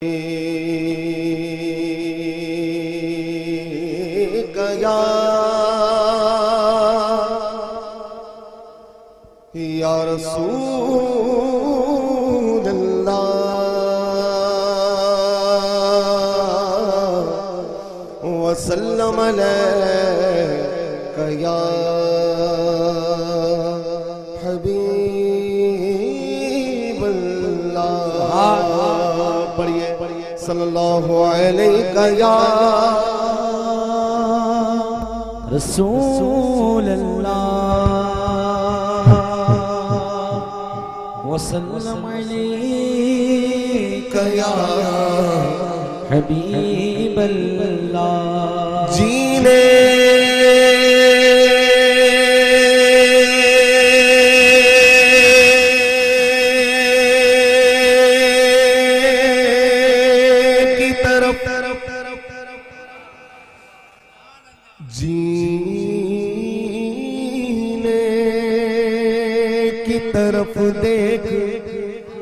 गया या रसूल अल्लाह वसल्लम अलैका या हबीब अल्लाह। पढ़िए सल्लल्लाहु अलैका या रसूल अल्लाह वसल्लम अलैका या हबीब अल्लाह। जीने की तरफ जीने की तरफ देख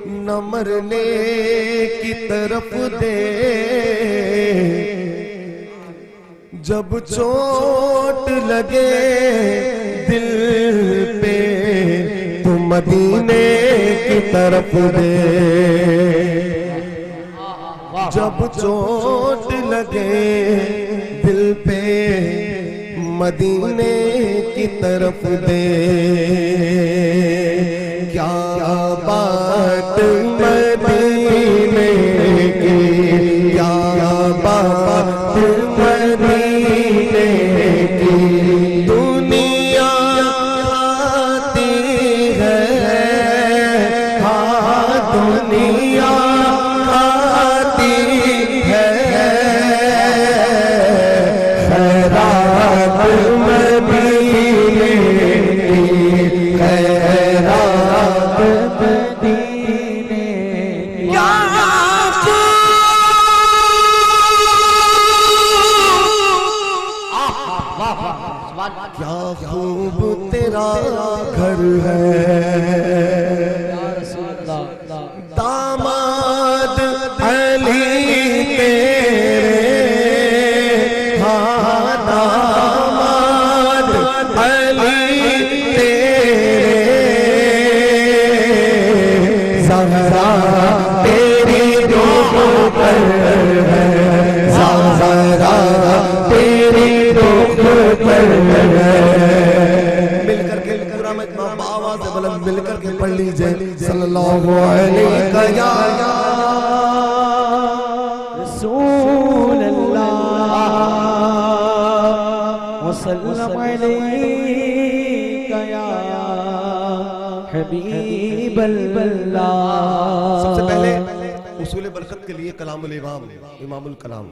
न मरने की तरफ देख। जब चोट लगे दिल पे तो मदीने की तरफ दे। जब चोट लगे दिल पे मदीने की तरफ दे। क्या बात मदीने की, क्या बात मदीने की। दुनिया आती है, हाँ दुनिया आती है। खैरात मदीने की, खैरात मदीने की। क्या खूब तेरा घर है दामाद अली तेरे, हाँ दामाद अली तेरे। ज़हरा तेरी रूह पर है, ज़हरा तेरी रूह पर है। मिलकर के आवाज़ से बुलंद मिलकर के पढ़ लीजिए सल्लल्लाहु अलैका या रसूल अल्लाह वसल्लम अलैका या हबीब अल्लाह। सबसे पहले उसूल बरकत के लिए कलामुल इमाम इमामुल कलाम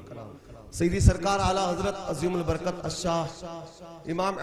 सईदी सरकार आला हजरत अज़ीमुल बरकत अशाह इमाम